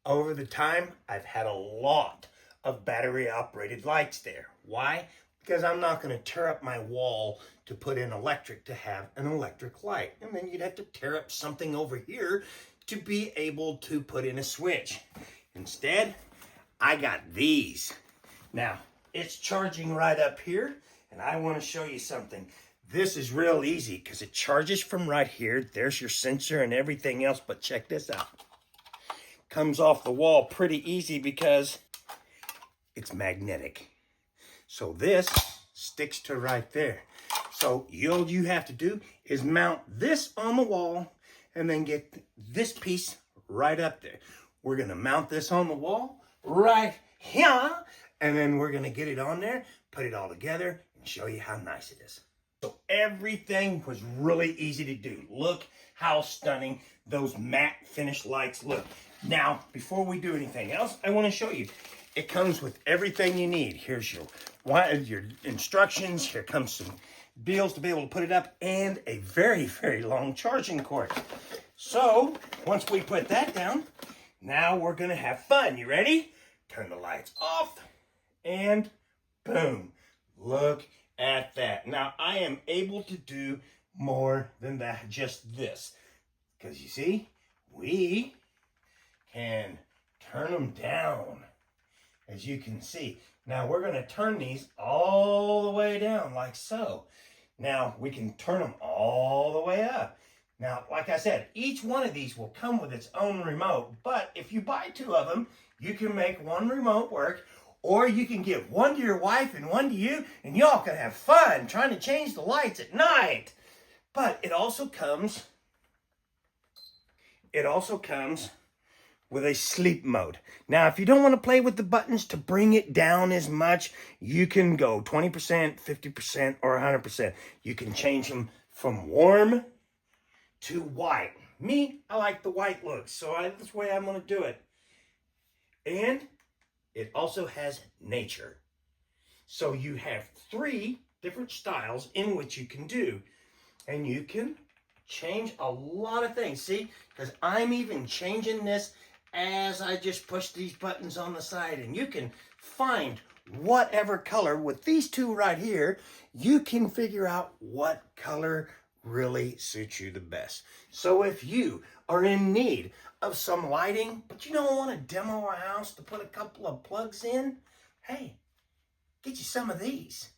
Over the time, I've had a lot of battery operated lights there. Why? Because I'm not going to tear up my wall to put in electric to have an electric light. And then you'd have to tear up something over here to be able to put in a switch. Instead, I got these. Now, it's charging right up here, and I want to show you something. This is real easy because it charges from right here. There's your sensor and everything else, but check this out. Comes off the wall pretty easy because it's magnetic. So this sticks to right there. So all you have to do is mount this on the wall and then get this piece right up there. We're gonna mount this on the wall right here, and then we're gonna get it on there, put it all together, and show you how nice it is. So everything was really easy to do. Look how stunning those matte finish lights look. Now, before we do anything else, I want to show you. It comes with everything you need. Here's your instructions. Here comes some bills to be able to put it up and a very, very long charging cord. So, once we put that down, now we're going to have fun. You ready? Turn the lights off and boom. Look at that. Now, I am able to do more than that, just this. Because you see, we can turn them down, as you can see. Now we're going to turn these all the way down like so. Now we can turn them all the way up. Now, like I said, each one of these will come with its own remote, but if you buy two of them, you can make one remote work, or you can give one to your wife and one to you, and y'all can have fun trying to change the lights at night. But it also comes with a sleep mode. Now, if you don't want to play with the buttons to bring it down as much, you can go 20%, 50%, or 100%. You can change them from warm to white. Me, I like the white look, so that's the way I'm going to do it. And it also has nature. So you have 3 different styles in which you can do. And you can change a lot of things. See, because I'm even changing this as I just push these buttons on the side, and you can find whatever color. With these 2 right here, you can figure out what color really suits you the best. So if you are in need of some lighting, but you don't want to demo a house to put a couple of plugs in, hey, get you some of these.